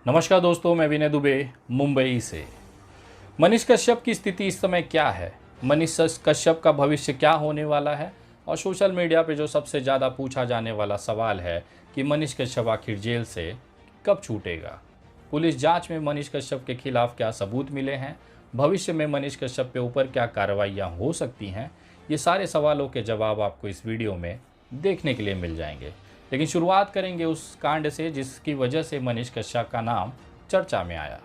नमस्कार दोस्तों, मैं विनय दुबे मुंबई से। मनीष कश्यप की स्थिति इस समय क्या है? मनीष कश्यप का भविष्य क्या होने वाला है? और सोशल मीडिया पे जो सबसे ज़्यादा पूछा जाने वाला सवाल है कि मनीष कश्यप आखिर जेल से कब छूटेगा? पुलिस जांच में मनीष कश्यप के खिलाफ क्या सबूत मिले हैं? भविष्य में मनीष कश्यप के ऊपर क्या कार्रवाइयाँ हो सकती हैं? ये सारे सवालों के जवाब आपको इस वीडियो में देखने के लिए मिल जाएंगे। लेकिन शुरुआत करेंगे उस कांड से जिसकी वजह से मनीष कश्यप का नाम चर्चा में आया।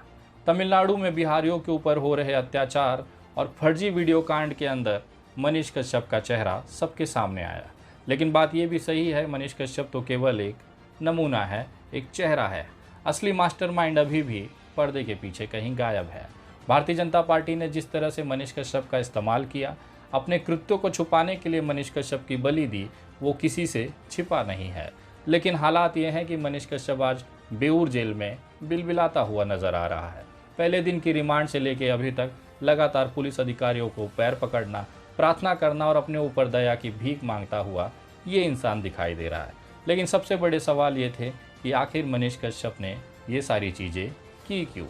तमिलनाडु में बिहारियों के ऊपर हो रहे अत्याचार और फर्जी वीडियो कांड के अंदर मनीष कश्यप का चेहरा सबके सामने आया। लेकिन बात यह भी सही है, मनीष कश्यप तो केवल एक नमूना है, एक चेहरा है। असली मास्टरमाइंड अभी भी पर्दे के पीछे कहीं गायब है। भारतीय जनता पार्टी ने जिस तरह से मनीष कश्यप का इस्तेमाल किया, अपने कृत्यों को छुपाने के लिए मनीष कश्यप की बलि दी, वो किसी से छिपा नहीं है। लेकिन हालात ये हैं कि मनीष कश्यप आज बेऊर जेल में बिलबिलाता हुआ नजर आ रहा है। पहले दिन की रिमांड से लेकर अभी तक लगातार पुलिस अधिकारियों को पैर पकड़ना, प्रार्थना करना और अपने ऊपर दया की भीख मांगता हुआ ये इंसान दिखाई दे रहा है। लेकिन सबसे बड़े सवाल ये थे कि आखिर मनीष कश्यप ने ये सारी चीज़ें की क्यों?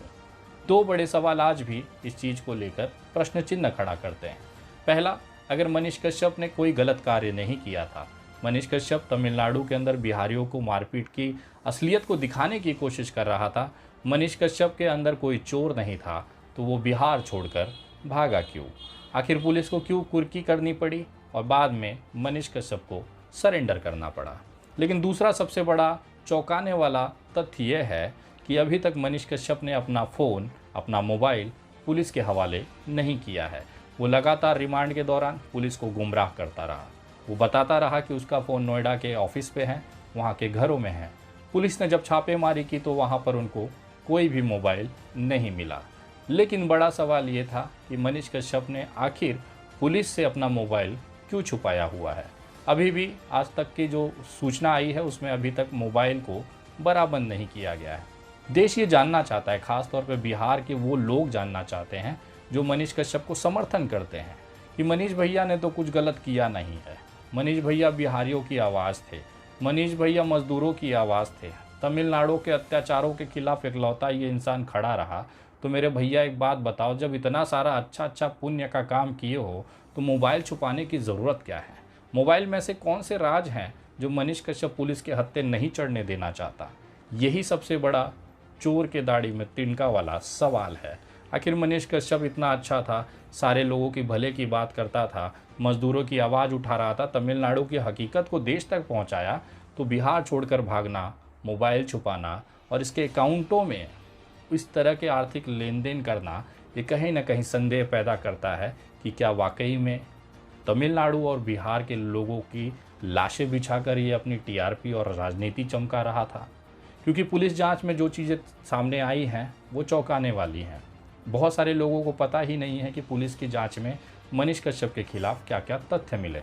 दो बड़े सवाल आज भी इस चीज़ को लेकर प्रश्न चिन्ह खड़ा करते हैं। पहला, अगर मनीष कश्यप ने कोई गलत कार्य नहीं किया था, मनीष कश्यप तमिलनाडु के अंदर बिहारियों को मारपीट की असलियत को दिखाने की कोशिश कर रहा था, मनीष कश्यप के अंदर कोई चोर नहीं था, तो वो बिहार छोड़कर भागा क्यों? आखिर पुलिस को क्यों कुर्की करनी पड़ी और बाद में मनीष कश्यप को सरेंडर करना पड़ा? लेकिन दूसरा सबसे बड़ा चौंकाने वाला तथ्य यह है कि अभी तक मनीष कश्यप ने अपना फ़ोन, अपना मोबाइल पुलिस के हवाले नहीं किया है। वो लगातार रिमांड के दौरान पुलिस को गुमराह करता रहा। वो बताता रहा कि उसका फ़ोन नोएडा के ऑफिस पे है, वहाँ के घरों में है। पुलिस ने जब छापेमारी की तो वहाँ पर उनको कोई भी मोबाइल नहीं मिला। लेकिन बड़ा सवाल ये था कि मनीष कश्यप ने आखिर पुलिस से अपना मोबाइल क्यों छुपाया हुआ है? अभी भी आज तक की जो सूचना आई है उसमें अभी तक मोबाइल को बराबंद नहीं किया गया है। देश ये जानना चाहता है, ख़ासतौर पर बिहार के वो लोग जानना चाहते हैं जो मनीष कश्यप को समर्थन करते हैं कि मनीष भैया ने तो कुछ गलत किया नहीं है। मनीष भैया बिहारियों की आवाज़ थे, मनीष भैया मजदूरों की आवाज़ थे। तमिलनाडु के अत्याचारों के खिलाफ इकलौता ये इंसान खड़ा रहा। तो मेरे भैया एक बात बताओ, जब इतना सारा अच्छा पुण्य का काम किए हो तो मोबाइल छुपाने की ज़रूरत क्या है? मोबाइल में से कौन से राज हैं जो मनीष कश्यप पुलिस के हत्थे नहीं चढ़ने देना चाहता? यही सबसे बड़ा चोर के दाढ़ी में तिनका वाला सवाल है। आखिर मनीष कश्यप इतना अच्छा था, सारे लोगों की भले की बात करता था, मजदूरों की आवाज़ उठा रहा था, तमिलनाडु की हकीकत को देश तक पहुंचाया, तो बिहार छोड़कर भागना, मोबाइल छुपाना और इसके अकाउंटों में इस तरह के आर्थिक लेन देन करना, ये कहीं ना कहीं संदेह पैदा करता है कि क्या वाकई में तमिलनाडु और बिहार के लोगों की लाशें बिछाकर ये अपनी टीआरपी और राजनीति चमका रहा था? क्योंकि पुलिस जांच में जो चीज़ें सामने आई हैं वो चौंकाने वाली हैं। बहुत सारे लोगों को पता ही नहीं है कि पुलिस की जांच में मनीष कश्यप के खिलाफ क्या क्या तथ्य मिले।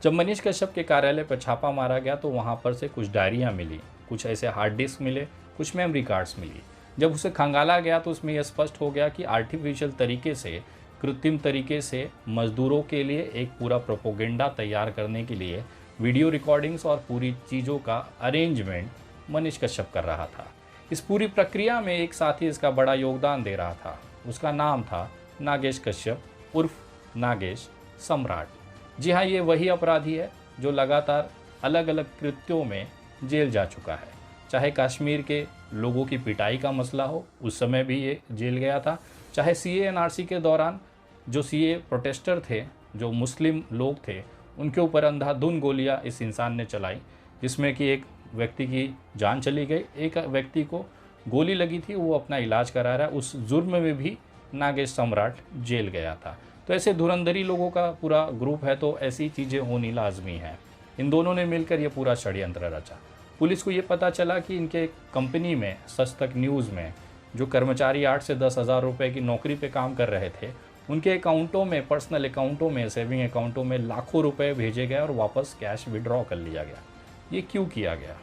जब मनीष कश्यप के कार्यालय पर छापा मारा गया तो वहाँ पर से कुछ डायरियाँ मिली, कुछ ऐसे हार्ड डिस्क मिले, कुछ मेमोरी कार्ड्स मिली। जब उसे खंगाला गया तो उसमें यह स्पष्ट हो गया कि आर्टिफिशियल तरीके से, कृत्रिम तरीके से मजदूरों के लिए एक पूरा प्रोपोगेंडा तैयार करने के लिए वीडियो रिकॉर्डिंग्स और पूरी चीज़ों का अरेंजमेंट मनीष कश्यप कर रहा था। इस पूरी प्रक्रिया में एक साथी इसका बड़ा योगदान दे रहा था। उसका नाम था नागेश कश्यप उर्फ नागेश सम्राट। जी हाँ, ये वही अपराधी है जो लगातार अलग अलग कृत्यों में जेल जा चुका है। चाहे कश्मीर के लोगों की पिटाई का मसला हो, उस समय भी ये जेल गया था। चाहे सीए एनआरसी के दौरान जो सीए प्रोटेस्टर थे, जो मुस्लिम लोग थे, उनके ऊपर अंधाधुंध गोलियां इस इंसान ने चलाई, जिसमें कि एक व्यक्ति की जान चली गई, एक व्यक्ति को गोली लगी थी, वो अपना इलाज करा रहा है। उस जुर्म में भी नागेश सम्राट जेल गया था। तो ऐसे धुरंधरी लोगों का पूरा ग्रुप है, तो ऐसी चीज़ें होनी लाजमी है। इन दोनों ने मिलकर ये पूरा षड्यंत्र रचा। पुलिस को ये पता चला कि इनके कंपनी में, सच तक न्यूज़ में, जो कर्मचारी 8 से 10 हज़ार रुपये की नौकरी पे काम कर रहे थे, उनके अकाउंटों में, पर्सनल अकाउंटों में, सेविंग अकाउंटों में लाखों रुपए भेजे गए और वापस कैश विड्रॉ कर लिया गया। ये क्यों किया गया?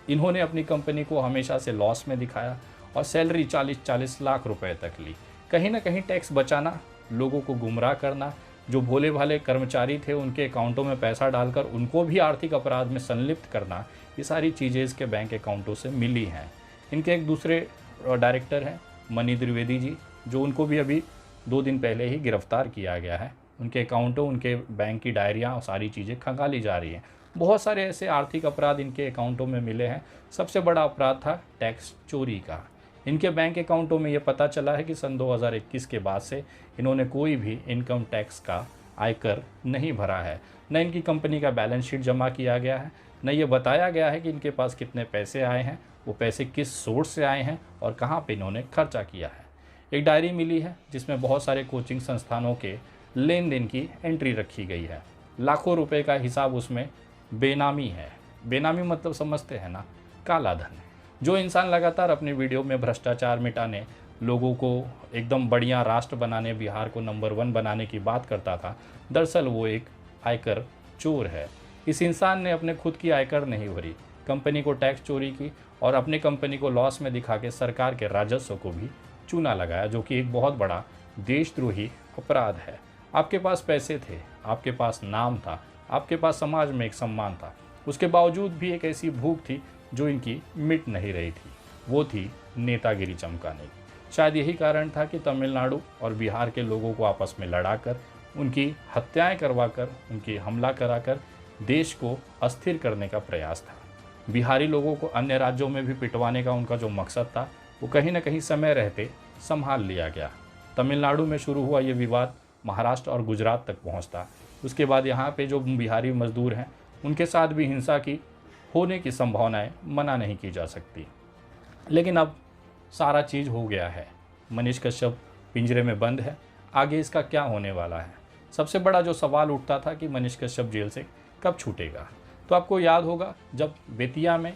इन्होंने अपनी कंपनी को हमेशा से लॉस में दिखाया और सैलरी 40-40 लाख रुपए तक ली। कहीं ना कहीं टैक्स बचाना, लोगों को गुमराह करना, जो भोले भाले कर्मचारी थे उनके अकाउंटों में पैसा डालकर उनको भी आर्थिक अपराध में संलिप्त करना, ये सारी चीज़ें इसके बैंक अकाउंटों से मिली हैं। इनके एक दूसरे डायरेक्टर हैं मनी द्विवेदी जी, जो उनको भी अभी 2 दिन पहले ही गिरफ्तार किया गया है। उनके अकाउंटों, उनके बैंक की डायरियाँ और सारी चीज़ें खंगाली जा रही हैं। बहुत सारे ऐसे आर्थिक अपराध इनके अकाउंटों में मिले हैं। सबसे बड़ा अपराध था टैक्स चोरी का। इनके बैंक अकाउंटों में ये पता चला है कि सन 2021 के बाद से इन्होंने कोई भी इनकम टैक्स का आयकर नहीं भरा है। न इनकी कंपनी का बैलेंस शीट जमा किया गया है, न ये बताया गया है कि इनके पास कितने पैसे आए हैं, वो पैसे किस सोर्स से आए हैं और कहाँ पे इन्होंने खर्चा किया है। एक डायरी मिली है जिसमें बहुत सारे कोचिंग संस्थानों के लेन देन की एंट्री रखी गई है। लाखों रुपए का हिसाब उसमें बेनामी है। बेनामी मतलब समझते हैं ना, काला धन। जो इंसान लगातार अपने वीडियो में भ्रष्टाचार मिटाने, लोगों को एकदम बढ़िया राष्ट्र बनाने, बिहार को नंबर 1 बनाने की बात करता था, दरअसल वो एक आयकर चोर है। इस इंसान ने अपने खुद की आयकर नहीं भरी, कंपनी को टैक्स चोरी की और अपनी कंपनी को लॉस में दिखा के सरकार के राजस्व को भी चूना लगाया, जो कि एक बहुत बड़ा देशद्रोही अपराध है। आपके पास पैसे थे, आपके पास नाम था, आपके पास समाज में एक सम्मान था, उसके बावजूद भी एक ऐसी भूख थी जो इनकी मिट नहीं रही थी, वो थी नेतागिरी चमकाने की। शायद यही कारण था कि तमिलनाडु और बिहार के लोगों को आपस में लड़ाकर, उनकी हत्याएं करवाकर, उनकी हमला कराकर देश को अस्थिर करने का प्रयास था। बिहारी लोगों को अन्य राज्यों में भी पिटवाने का उनका जो मकसद था, वो कहीं ना कहीं समय रहते संभाल लिया गया। तमिलनाडु में शुरू हुआ ये विवाद महाराष्ट्र और गुजरात तक पहुंचता। उसके बाद यहाँ पे जो बिहारी मजदूर हैं, उनके साथ भी हिंसा की होने की संभावनाएं मना नहीं की जा सकती। लेकिन अब सारा चीज़ हो गया है। मनीष कश्यप पिंजरे में बंद है। आगे इसका क्या होने वाला है? सबसे बड़ा जो सवाल उठता था कि मनीष कश्यप जेल से कब छूटेगा। तो आपको याद होगा, जब बेतिया में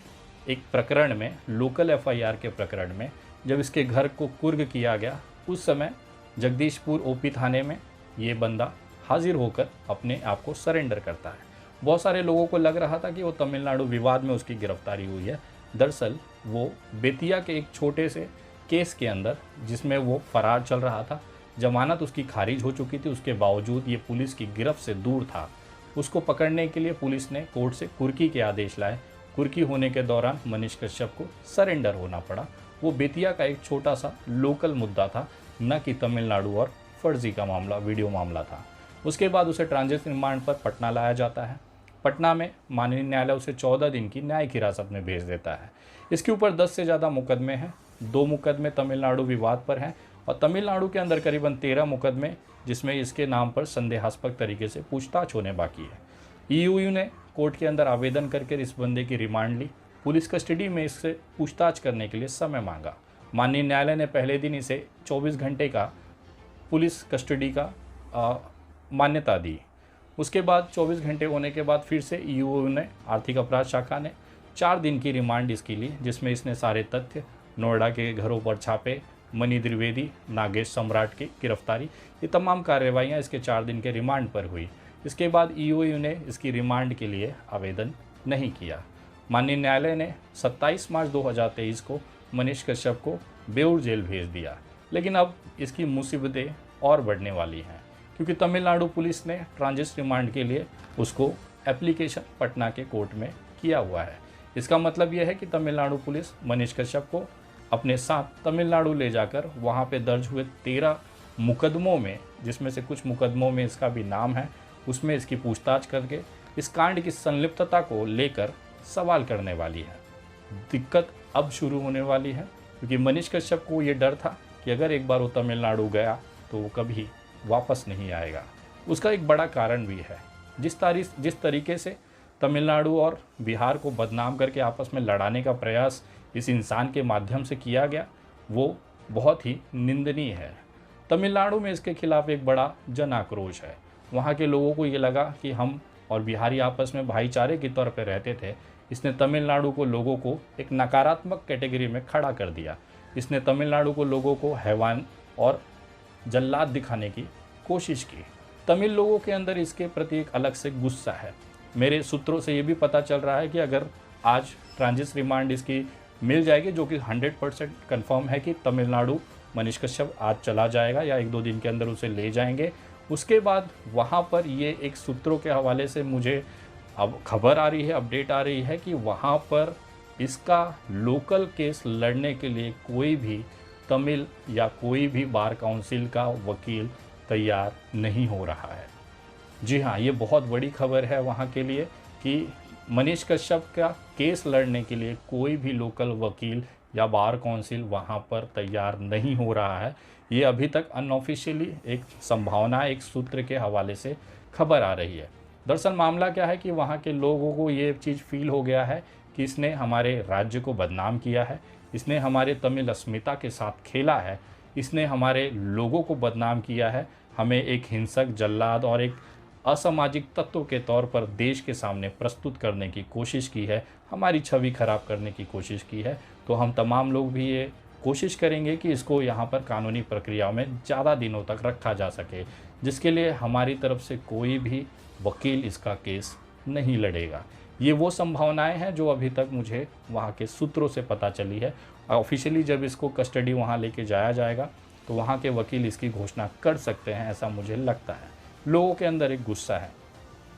एक प्रकरण में, लोकल एफआईआर के प्रकरण में, जब इसके घर को कुर्ग किया गया, उस समय जगदीशपुर ओपी थाने में ये बंदा हाजिर होकर अपने आप को सरेंडर करता है। बहुत सारे लोगों को लग रहा था कि वो तमिलनाडु विवाद में उसकी गिरफ्तारी हुई है। दरअसल वो बेतिया के एक छोटे से केस के अंदर, जिसमें वो फरार चल रहा था, जमानत उसकी खारिज हो चुकी थी, उसके बावजूद ये पुलिस की गिरफ्त से दूर था। उसको पकड़ने के लिए पुलिस ने कोर्ट से कुर्की के आदेश लाए। कुर्की होने के दौरान मनीष कश्यप को सरेंडर होना पड़ा। वो बेतिया का एक छोटा सा लोकल मुद्दा था, न कि तमिलनाडु और फर्जी का मामला, वीडियो मामला था। उसके बाद उसे ट्रांजिट रिमांड पर पटना लाया जाता है। पटना में माननीय न्यायालय उसे 14 दिन की न्यायिक हिरासत में भेज देता है। इसके ऊपर 10 से ज़्यादा मुकदमे हैं। 2 मुकदमे तमिलनाडु विवाद पर हैं और तमिलनाडु के अंदर करीबन 13 मुकदमे, जिसमें इसके नाम पर संदेहास्पद तरीके से पूछताछ होने बाकी है। ईयू ने कोर्ट के अंदर आवेदन करके इस बंदे की रिमांड ली। पुलिस कस्टडी में इससे पूछताछ करने के लिए समय मांगा। माननीय न्यायालय ने पहले दिन इसे 24 घंटे का पुलिस कस्टडी का मान्यता दी। उसके बाद 24 घंटे होने के बाद फिर से ईयू ने, आर्थिक अपराध शाखा ने 4 दिन की रिमांड इसकी ली, जिसमें इसने सारे तथ्य, नोएडा के घरों पर छापे, मनी द्विवेदी, नागेश सम्राट की गिरफ्तारी, ये तमाम कार्रवाइयाँ इसके 4 दिन के रिमांड पर हुई। इसके बाद ईयू ने इसकी रिमांड के लिए आवेदन नहीं किया। माननीय न्यायालय ने 27 मार्च 2023 को मनीष कश्यप को बेऊर जेल भेज दिया। लेकिन अब इसकी मुसीबतें और बढ़ने वाली हैं, क्योंकि तमिलनाडु पुलिस ने ट्रांजिट रिमांड के लिए उसको एप्लीकेशन पटना के कोर्ट में किया हुआ है। इसका मतलब यह है कि तमिलनाडु पुलिस मनीष कश्यप को अपने साथ तमिलनाडु ले जाकर वहाँ पे दर्ज हुए 13 मुकदमों में, जिसमें से कुछ मुकदमों में इसका भी नाम है, उसमें इसकी पूछताछ करके इस कांड की संलिप्तता को लेकर सवाल करने वाली है। दिक्कत अब शुरू होने वाली है, क्योंकि मनीष कश्यप को ये डर था कि अगर एक बार वो तमिलनाडु गया तो वो कभी वापस नहीं आएगा। उसका एक बड़ा कारण भी है। जिस तरीके से तमिलनाडु और बिहार को बदनाम करके आपस में लड़ाने का प्रयास इस इंसान के माध्यम से किया गया, वो बहुत ही निंदनीय है। तमिलनाडु में इसके खिलाफ एक बड़ा जन आक्रोश है। वहाँ के लोगों को ये लगा कि हम और बिहारी आपस में भाईचारे के तौर पर रहते थे। इसने तमिलनाडु को, लोगों को एक नकारात्मक कैटेगरी में खड़ा कर दिया। इसने तमिलनाडु को, लोगों को हैवान और जल्लाद दिखाने की कोशिश की। तमिल लोगों के अंदर इसके प्रति एक अलग से गुस्सा है। मेरे सूत्रों से ये भी पता चल रहा है कि अगर आज ट्रांजिट रिमांड इसकी मिल जाएगी, जो कि 100% कन्फर्म है कि तमिलनाडु मनीष कश्यप आज चला जाएगा या 1-2 दिन के अंदर उसे ले जाएंगे। उसके बाद वहाँ पर ये एक सूत्रों के हवाले से मुझे अब खबर आ रही है, अपडेट आ रही है कि वहाँ पर इसका लोकल केस लड़ने के लिए कोई भी तमिल या कोई भी बार काउंसिल का वकील तैयार नहीं हो रहा है। जी हाँ, ये बहुत बड़ी खबर है वहाँ के लिए कि मनीष कश्यप का केस लड़ने के लिए कोई भी लोकल वकील या बार काउंसिल वहाँ पर तैयार नहीं हो रहा है। ये अभी तक अनऑफिशियली एक संभावना, एक सूत्र के हवाले से खबर आ रही है। दरअसल मामला क्या है कि वहाँ के लोगों को ये चीज़ फील हो गया है कि इसने हमारे राज्य को बदनाम किया है, इसने हमारे तमिल अस्मिता के साथ खेला है, इसने हमारे लोगों को बदनाम किया है, हमें एक हिंसक, जल्लाद और एक असामाजिक तत्व के तौर पर देश के सामने प्रस्तुत करने की कोशिश की है, हमारी छवि खराब करने की कोशिश की है। तो हम तमाम लोग भी ये कोशिश करेंगे कि इसको यहाँ पर कानूनी प्रक्रिया में ज़्यादा दिनों तक रखा जा सके, जिसके लिए हमारी तरफ से कोई भी वकील इसका केस नहीं लड़ेगा। ये वो संभावनाएं हैं जो अभी तक मुझे वहाँ के सूत्रों से पता चली है। ऑफिशियली जब इसको कस्टडी वहाँ लेके जाया जाएगा तो वहाँ के वकील इसकी घोषणा कर सकते हैं, ऐसा मुझे लगता है। लोगों के अंदर एक गुस्सा है।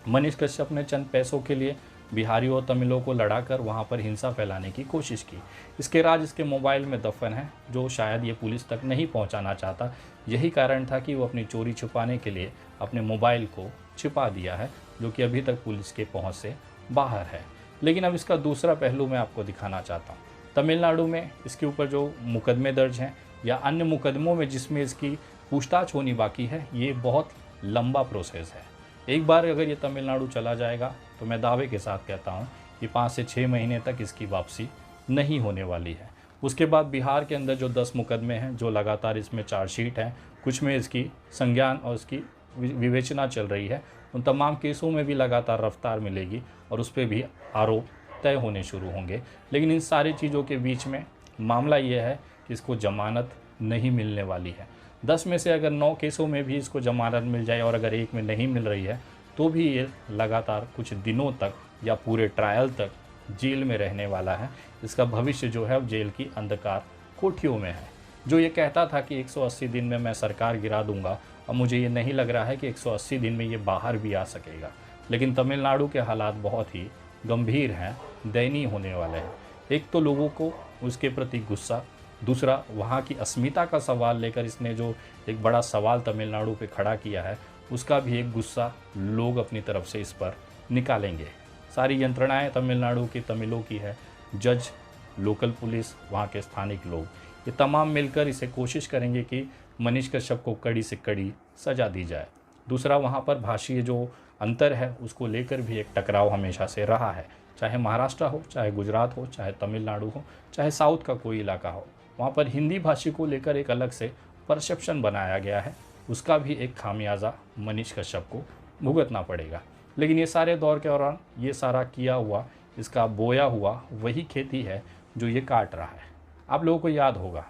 मनीष कश्यप ने चंद पैसों के लिए बिहारियों और तमिलों को लड़ाकर वहाँ पर हिंसा फैलाने की कोशिश की। इसके राज इसके मोबाइल में दफन है, जो शायद ये पुलिस तक नहीं पहुँचाना चाहता। यही कारण था कि वो अपनी चोरी छुपाने के लिए अपने मोबाइल को छिपा दिया है, जो कि अभी तक पुलिस के पहुँच से बाहर है। लेकिन अब इसका दूसरा पहलू मैं आपको दिखाना चाहता हूँ। तमिलनाडु में इसके ऊपर जो मुकदमे दर्ज हैं या अन्य मुकदमों में जिसमें इसकी पूछताछ होनी बाकी है, ये बहुत लंबा प्रोसेस है। एक बार अगर ये तमिलनाडु चला जाएगा तो मैं दावे के साथ कहता हूँ कि 5 से 6 महीने तक इसकी वापसी नहीं होने वाली है। उसके बाद बिहार के अंदर जो 10 मुकदमे हैं, जो लगातार इसमें चार्जशीट हैं, कुछ में इसकी संज्ञान और इसकी विवेचना चल रही है, उन तमाम केसों में भी लगातार रफ्तार मिलेगी और उस पर भी आरोप तय होने शुरू होंगे। लेकिन इन सारी चीज़ों के बीच में मामला ये है कि इसको जमानत नहीं मिलने वाली है। 10 में से अगर 9 केसों में भी इसको जमानत मिल जाए और अगर एक में नहीं मिल रही है तो भी ये लगातार कुछ दिनों तक या पूरे ट्रायल तक जेल में रहने वाला है। इसका भविष्य जो है अब जेल की अंधकार कोठियों में है। जो ये कहता था कि 180 दिन में मैं सरकार गिरा दूंगा, अब मुझे ये नहीं लग रहा है कि 180 दिन में ये बाहर भी आ सकेगा। लेकिन तमिलनाडु के हालात बहुत ही गंभीर हैं, दयनीय होने वाले हैं। एक तो लोगों को उसके प्रति गुस्सा, दूसरा वहाँ की अस्मिता का सवाल लेकर इसने जो एक बड़ा सवाल तमिलनाडु पे खड़ा किया है, उसका भी एक गुस्सा लोग अपनी तरफ से इस पर निकालेंगे। सारी यंत्रणाएं तमिलनाडु की तमिलों की है, जज, लोकल पुलिस, वहाँ के स्थानिक लोग, ये तमाम मिलकर इसे कोशिश करेंगे कि मनीष कश्यप को कड़ी से कड़ी सज़ा दी जाए। दूसरा, वहाँ पर भाषीय जो अंतर है उसको लेकर भी एक टकराव हमेशा से रहा है, चाहे महाराष्ट्र हो, चाहे गुजरात हो, चाहे तमिलनाडु हो, चाहे साउथ का कोई इलाका हो। वहाँ पर हिंदी भाषी को लेकर एक अलग से परसेप्शन बनाया गया है, उसका भी एक खामियाजा मनीष कश्यप को भुगतना पड़ेगा। लेकिन ये सारे दौर के दौरान ये सारा किया हुआ, इसका बोया हुआ वही खेती है जो ये काट रहा है। आप लोगों को याद होगा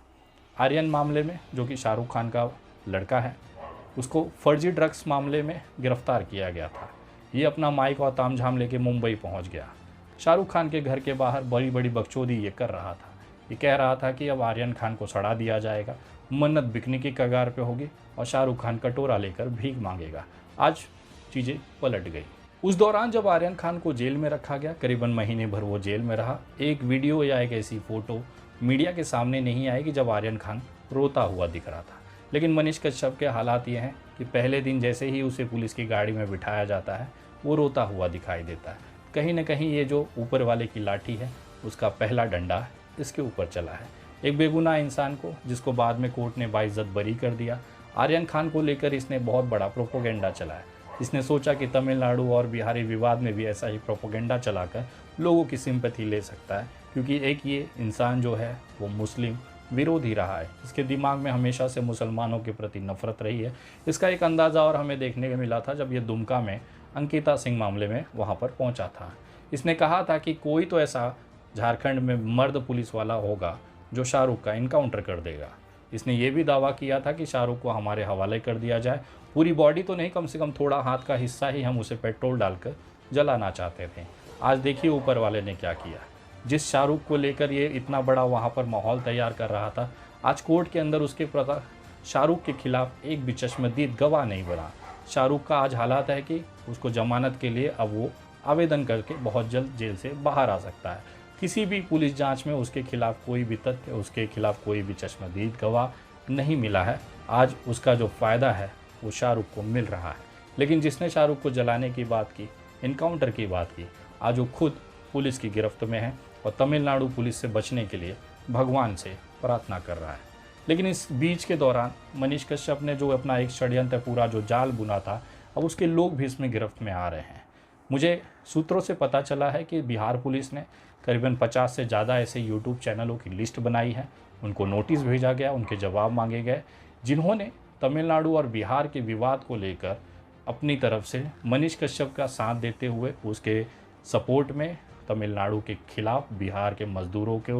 आर्यन मामले में, जो कि शाहरुख खान का लड़का है, उसको फर्जी ड्रग्स मामले में गिरफ्तार किया गया था। ये अपना माइक और तामझाम लेके मुंबई पहुंच गया। शाहरुख खान के घर के बाहर बड़ी बड़ी बकचोदी ये कर रहा था। ये कह रहा था कि अब आर्यन खान को सड़ा दिया जाएगा, मन्नत बिकने की कगार पे होगी और शाहरुख खान कटोरा लेकर भीख मांगेगा। आज चीज़ें पलट गई। उस दौरान जब आर्यन खान को जेल में रखा गया, करीबन महीने भर वो जेल में रहा। एक वीडियो या एक ऐसी फ़ोटो मीडिया के सामने नहीं आई कि जब आर्यन खान रोता हुआ दिख रहा था। लेकिन मनीष कश्यप के हालात ये हैं कि पहले दिन जैसे ही उसे पुलिस की गाड़ी में बिठाया जाता है, वो रोता हुआ दिखाई देता है। कहीं ना कहीं ये जो ऊपर वाले की लाठी है, उसका पहला डंडा इसके ऊपर चला है। एक बेगुनाह इंसान को, जिसको बाद में कोर्ट ने बाइज्जत बरी कर दिया, आर्यन खान को लेकर इसने बहुत बड़ा प्रोपोगेंडा चलाया। इसने सोचा कि तमिलनाडु और बिहारी विवाद में भी ऐसा ही प्रोपोगेंडा चलाकर लोगों की सिंपैथी ले सकता है, क्योंकि एक ये इंसान जो है वो मुस्लिम विरोधी रहा है। इसके दिमाग में हमेशा से मुसलमानों के प्रति नफरत रही है। इसका एक अंदाज़ा और हमें देखने को मिला था जब ये दुमका में अंकिता सिंह मामले में वहाँ पर पहुँचा था। इसने कहा था कि कोई तो ऐसा झारखंड में मर्द पुलिस वाला होगा जो शाहरुख का इनकाउंटर कर देगा। इसने ये भी दावा किया था कि शाहरुख को हमारे हवाले कर दिया जाए, पूरी बॉडी तो नहीं, कम से कम थोड़ा हाथ का हिस्सा ही हम उसे पेट्रोल डालकर जलाना चाहते थे। आज देखिए ऊपर वाले ने क्या किया। जिस शाहरुख को लेकर ये इतना बड़ा वहाँ पर माहौल तैयार कर रहा था, आज कोर्ट के अंदर उसके प्रति शाहरुख के खिलाफ एक भी चश्मदीद गवाह नहीं बना। शाहरुख का आज हालात है कि उसको जमानत के लिए अब वो आवेदन करके बहुत जल्द जेल से बाहर आ सकता है। किसी भी पुलिस जांच में उसके खिलाफ कोई भी तथ्य, उसके खिलाफ कोई भी चश्मदीद गवाह नहीं मिला है। आज उसका जो फ़ायदा है वो शाहरुख को मिल रहा है। लेकिन जिसने शाहरुख को जलाने की बात की, इनकाउंटर की बात की, आज वो खुद पुलिस की गिरफ्त में है और तमिलनाडु पुलिस से बचने के लिए भगवान से प्रार्थना कर रहा है। लेकिन इस बीच के दौरान मनीष कश्यप ने जो अपना एक षड्यंत्र पूरा जो जाल बुना था, अब उसके लोग भी इसमें गिरफ्त में आ रहे हैं। मुझे सूत्रों से पता चला है कि बिहार पुलिस ने करीबन 50 से ज़्यादा ऐसे यूट्यूब चैनलों की लिस्ट बनाई है। उनको नोटिस भेजा गया, उनके जवाब मांगे गए, जिन्होंने तमिलनाडु और बिहार के विवाद को लेकर अपनी तरफ से मनीष कश्यप का साथ देते हुए उसके सपोर्ट में तमिलनाडु के खिलाफ बिहार के मजदूरों के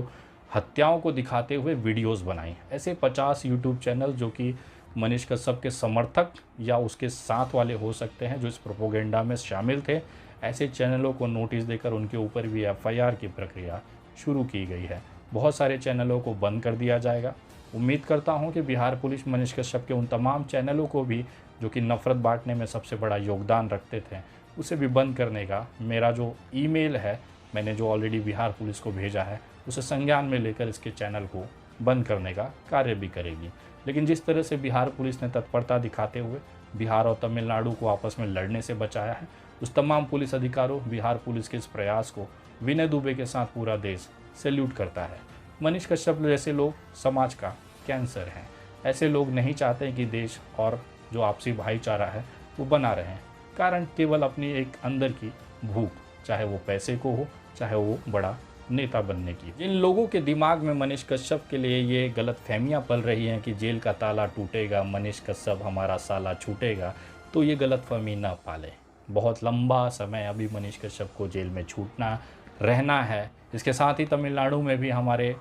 हत्याओं को दिखाते हुए वीडियोस बनाई। ऐसे 50 यूट्यूब चैनल जो कि मनीष कश्यप के समर्थक या उसके साथ वाले हो सकते हैं, जो इस प्रोपोगेंडा में शामिल थे, ऐसे चैनलों को नोटिस देकर उनके ऊपर भी एफआईआर की प्रक्रिया शुरू की गई है। बहुत सारे चैनलों को बंद कर दिया जाएगा। उम्मीद करता हूं कि बिहार पुलिस मनीष कश्यप के उन तमाम चैनलों को भी, जो कि नफरत बांटने में सबसे बड़ा योगदान रखते थे, उसे भी बंद करने का मेरा जो ईमेल है, मैंने जो ऑलरेडी बिहार पुलिस को भेजा है, उसे संज्ञान में लेकर इसके चैनल को बंद करने का कार्य भी करेगी। लेकिन जिस तरह से बिहार पुलिस ने तत्परता दिखाते हुए बिहार और तमिलनाडु को आपस में लड़ने से बचाया है, उस तमाम पुलिस अधिकारों, बिहार पुलिस के इस प्रयास को विनय दुबे के साथ पूरा देश सैल्यूट करता है। मनीष कश्यप जैसे लोग समाज का कैंसर हैं। ऐसे लोग नहीं चाहते कि देश और जो आपसी भाईचारा है वो बना रहे। कारण केवल अपनी एक अंदर की भूख, चाहे वो पैसे को हो, चाहे वो बड़ा नेता बनने की। जिन लोगों के दिमाग में मनीष कश्यप के लिए ये गलत फहमियाँ पल रही हैं कि जेल का ताला टूटेगा, मनीष कश्यप हमारा साला छूटेगा, तो ये गलत फहमी ना पाले। बहुत लंबा समय अभी मनीष कश्यप को जेल में छूटना रहना है। इसके साथ ही तमिलनाडु में भी हमारे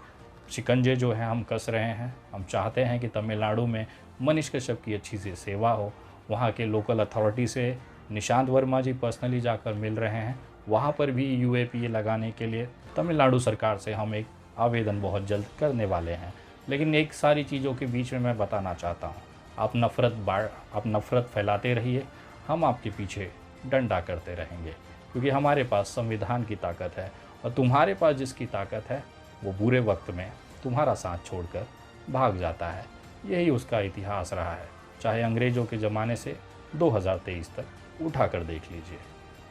शिकंजे जो हैं हम कस रहे हैं। हम चाहते हैं कि तमिलनाडु में मनीष कश्यप की अच्छी सी सेवा हो। वहाँ के लोकल अथॉरिटी से निशांत वर्मा जी पर्सनली जाकर मिल रहे हैं। वहाँ पर भी यूएपीए लगाने के लिए तमिलनाडु सरकार से हम एक आवेदन बहुत जल्द करने वाले हैं। लेकिन एक सारी चीज़ों के बीच में मैं बताना चाहता हूँ, आप नफ़रत फैलाते रहिए, हम आपके पीछे डंडा करते रहेंगे, क्योंकि हमारे पास संविधान की ताकत है और तुम्हारे पास जिसकी ताकत है वो बुरे वक्त में तुम्हारा साथ छोड़कर भाग जाता है। यही उसका इतिहास रहा है, चाहे अंग्रेज़ों के ज़माने से 2023 तक उठा कर देख लीजिए।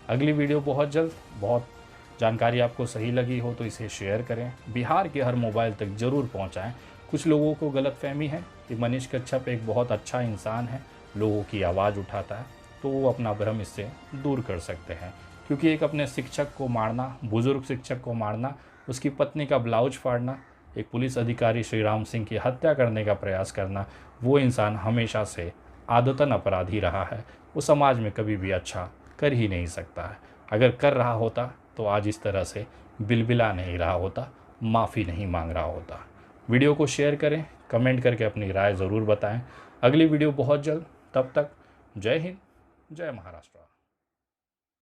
अगली वीडियो बहुत जल्द। बहुत जानकारी आपको सही लगी हो तो इसे शेयर करें, बिहार के हर मोबाइल तक ज़रूर पहुंचाएं। कुछ लोगों को गलतफहमी है कि मनीष कश्यप एक बहुत अच्छा इंसान है, लोगों की आवाज़ उठाता है, तो वो अपना भ्रम इससे दूर कर सकते हैं। क्योंकि एक अपने शिक्षक को मारना, बुज़ुर्ग शिक्षक को मारना, उसकी पत्नी का ब्लाउज फाड़ना, एक पुलिस अधिकारी श्री राम सिंह की हत्या करने का प्रयास करना, वो इंसान हमेशा से आदतन अपराधी रहा है। वो समाज में कभी भी अच्छा कर ही नहीं सकता है। अगर कर रहा होता तो आज इस तरह से बिलबिला नहीं रहा होता, माफ़ी नहीं मांग रहा होता। वीडियो को शेयर करें, कमेंट करके अपनी राय ज़रूर बताएं। अगली वीडियो बहुत जल्द। तब तक जय हिंद, जय महाराष्ट्र।